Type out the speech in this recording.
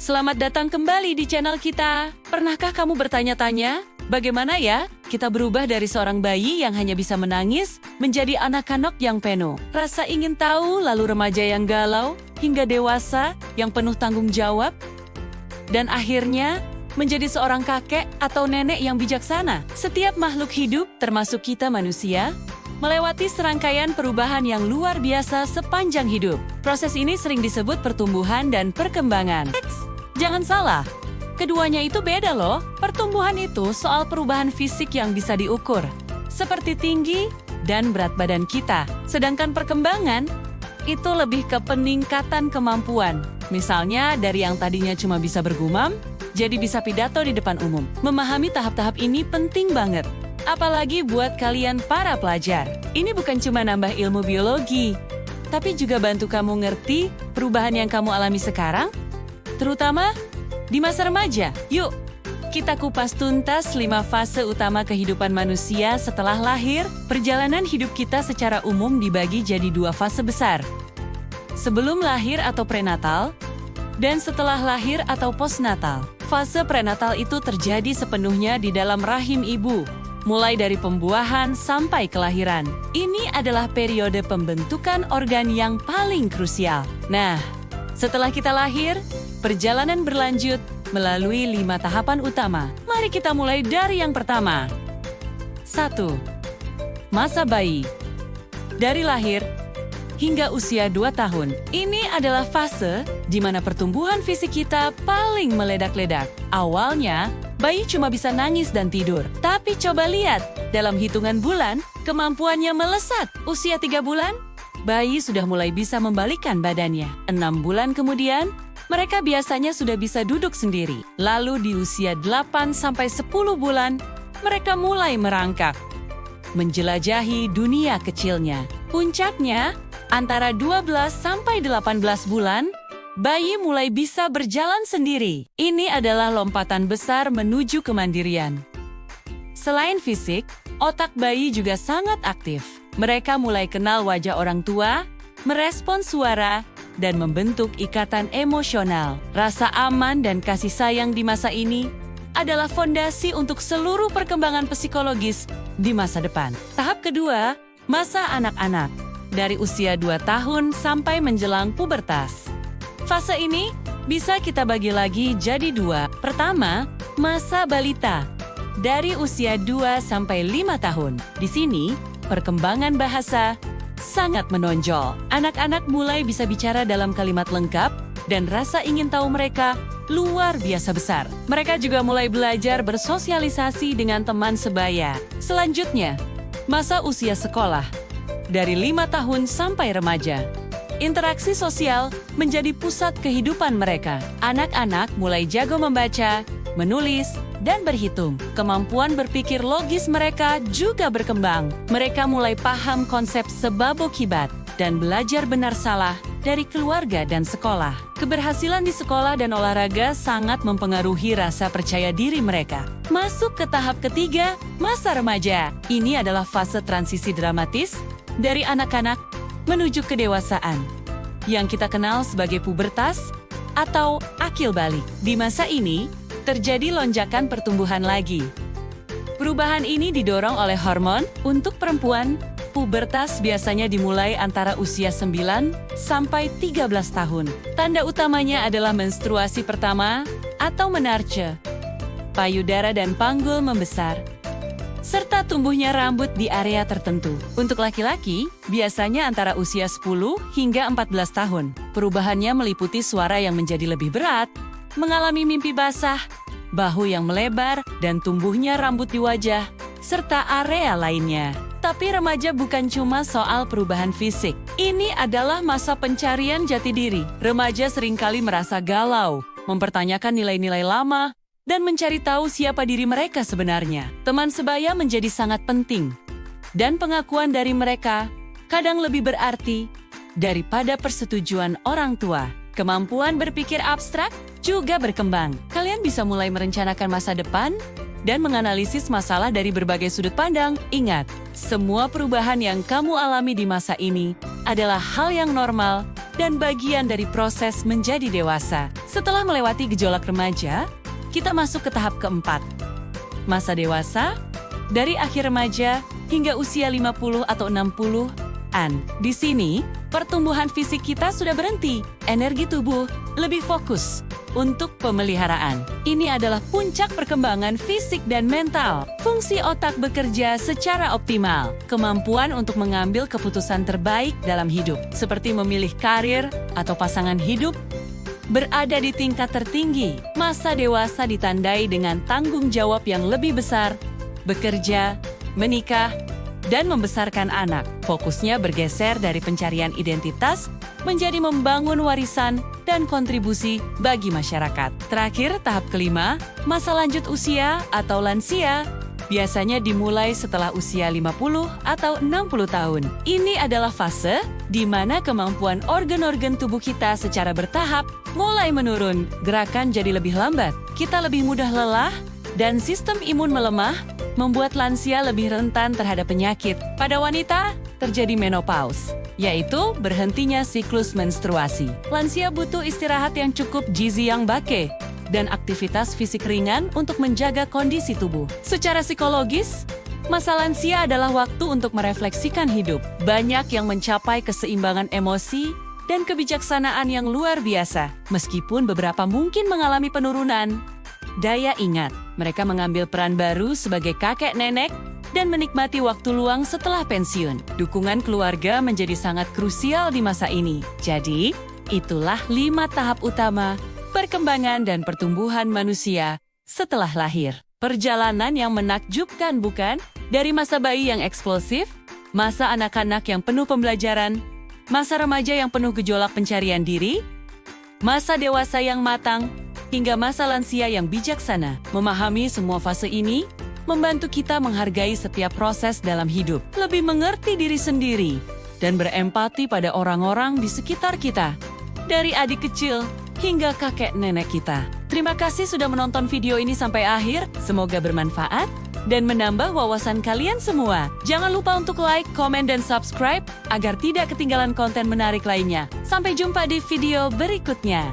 selamat datang kembali di channel kita. Pernahkah kamu bertanya-tanya, bagaimana ya kita berubah dari seorang bayi yang hanya bisa menangis menjadi anak-anak yang penuh rasa ingin tahu, lalu remaja yang galau, hingga dewasa yang penuh tanggung jawab, dan akhirnya menjadi seorang kakek atau nenek yang bijaksana? Setiap makhluk hidup, termasuk kita manusia, melewati serangkaian perubahan yang luar biasa sepanjang hidup. Proses ini sering disebut pertumbuhan dan perkembangan. Jangan salah, keduanya itu beda loh. Pertumbuhan itu soal perubahan fisik yang bisa diukur, seperti tinggi dan berat badan kita. Sedangkan perkembangan itu lebih ke peningkatan kemampuan. Misalnya dari yang tadinya cuma bisa bergumam, jadi bisa pidato di depan umum. Memahami tahap-tahap ini penting banget. Apalagi buat kalian para pelajar. Ini bukan cuma nambah ilmu biologi, tapi juga bantu kamu ngerti perubahan yang kamu alami sekarang, terutama di masa remaja. Yuk, kita kupas tuntas 5 fase utama kehidupan manusia setelah lahir. Perjalanan hidup kita secara umum dibagi jadi 2 fase besar. Sebelum lahir atau prenatal, dan setelah lahir atau postnatal. Fase prenatal itu terjadi sepenuhnya di dalam rahim ibu, mulai dari pembuahan sampai kelahiran. Ini adalah periode pembentukan organ yang paling krusial. Nah, setelah kita lahir, perjalanan berlanjut melalui 5 tahapan utama. Mari kita mulai dari yang pertama. 1. Masa bayi. Dari lahir hingga usia 2 tahun. Ini adalah fase di mana pertumbuhan fisik kita paling meledak-ledak. Awalnya, bayi cuma bisa nangis dan tidur. Tapi coba lihat, dalam hitungan bulan, kemampuannya melesat. Usia 3 bulan, bayi sudah mulai bisa membalikkan badannya. 6 bulan kemudian, mereka biasanya sudah bisa duduk sendiri. Lalu di usia 8-10 bulan, mereka mulai merangkak, menjelajahi dunia kecilnya. Puncaknya, antara 12-18 bulan, bayi mulai bisa berjalan sendiri. Ini adalah lompatan besar menuju kemandirian. Selain fisik, otak bayi juga sangat aktif. Mereka mulai kenal wajah orang tua, merespons suara, dan membentuk ikatan emosional. Rasa aman dan kasih sayang di masa ini adalah fondasi untuk seluruh perkembangan psikologis di masa depan. Tahap kedua, masa anak-anak. Dari usia 2 tahun sampai menjelang pubertas. Fase ini bisa kita bagi lagi jadi 2. Pertama, masa balita. Dari usia 2-5 tahun. Di sini, perkembangan bahasa sangat menonjol. Anak-anak mulai bisa bicara dalam kalimat lengkap dan rasa ingin tahu mereka luar biasa besar. Mereka juga mulai belajar bersosialisasi dengan teman sebaya. Selanjutnya, masa usia sekolah. Dari 5 tahun sampai remaja. Interaksi sosial menjadi pusat kehidupan mereka. Anak-anak mulai jago membaca, menulis, dan berhitung. Kemampuan berpikir logis mereka juga berkembang. Mereka mulai paham konsep sebab akibat dan belajar benar salah dari keluarga dan sekolah. Keberhasilan di sekolah dan olahraga sangat mempengaruhi rasa percaya diri mereka. Masuk ke tahap ketiga, masa remaja. Ini adalah fase transisi dramatis dari anak-anak menuju kedewasaan, yang kita kenal sebagai pubertas atau akil balik. Di masa ini, terjadi lonjakan pertumbuhan lagi. Perubahan ini didorong oleh hormon. Untuk perempuan, pubertas biasanya dimulai antara usia 9-13 tahun. Tanda utamanya adalah menstruasi pertama atau menarche, payudara dan panggul membesar, serta tumbuhnya rambut di area tertentu. Untuk laki-laki, biasanya antara usia 10 hingga 14 tahun. Perubahannya meliputi suara yang menjadi lebih berat, mengalami mimpi basah, bahu yang melebar, dan tumbuhnya rambut di wajah, serta area lainnya. Tapi remaja bukan cuma soal perubahan fisik. Ini adalah masa pencarian jati diri. Remaja seringkali merasa galau, mempertanyakan nilai-nilai lama, dan mencari tahu siapa diri mereka sebenarnya. Teman sebaya menjadi sangat penting. Dan pengakuan dari mereka kadang lebih berarti daripada persetujuan orang tua. Kemampuan berpikir abstrak juga berkembang. Kalian bisa mulai merencanakan masa depan dan menganalisis masalah dari berbagai sudut pandang. Ingat, semua perubahan yang kamu alami di masa ini adalah hal yang normal dan bagian dari proses menjadi dewasa. Setelah melewati gejolak remaja, kita masuk ke tahap keempat. Masa dewasa, dari akhir remaja hingga usia 50 atau 60-an. Di sini, pertumbuhan fisik kita sudah berhenti, energi tubuh lebih fokus untuk pemeliharaan. Ini adalah puncak perkembangan fisik dan mental. Fungsi otak bekerja secara optimal. Kemampuan untuk mengambil keputusan terbaik dalam hidup, seperti memilih karir atau pasangan hidup, berada di tingkat tertinggi. Masa dewasa ditandai dengan tanggung jawab yang lebih besar, bekerja, menikah, dan membesarkan anak. Fokusnya bergeser dari pencarian identitas menjadi membangun warisan dan kontribusi bagi masyarakat. Terakhir, tahap kelima, masa lanjut usia atau lansia, biasanya dimulai setelah usia 50 atau 60 tahun. Ini adalah fase di mana kemampuan organ-organ tubuh kita secara bertahap mulai menurun. Gerakan jadi lebih lambat, kita lebih mudah lelah, dan sistem imun melemah, membuat lansia lebih rentan terhadap penyakit. Pada wanita, terjadi menopause, yaitu berhentinya siklus menstruasi. Lansia butuh istirahat yang cukup, gizi yang baik, dan aktivitas fisik ringan untuk menjaga kondisi tubuh. Secara psikologis, masa lansia adalah waktu untuk merefleksikan hidup. Banyak yang mencapai keseimbangan emosi dan kebijaksanaan yang luar biasa. Meskipun beberapa mungkin mengalami penurunan daya ingat, mereka mengambil peran baru sebagai kakek nenek dan menikmati waktu luang setelah pensiun. Dukungan keluarga menjadi sangat krusial di masa ini. Jadi, itulah 5 tahap utama perkembangan dan pertumbuhan manusia setelah lahir. Perjalanan yang menakjubkan, bukan? Dari masa bayi yang eksplosif, masa anak-anak yang penuh pembelajaran, masa remaja yang penuh gejolak pencarian diri, masa dewasa yang matang, hingga masa lansia yang bijaksana. Memahami semua fase ini membantu kita menghargai setiap proses dalam hidup, lebih mengerti diri sendiri, dan berempati pada orang-orang di sekitar kita, dari adik kecil hingga kakek nenek kita. Terima kasih sudah menonton video ini sampai akhir. Semoga bermanfaat dan menambah wawasan kalian semua. Jangan lupa untuk like, komen, dan subscribe agar tidak ketinggalan konten menarik lainnya. Sampai jumpa di video berikutnya.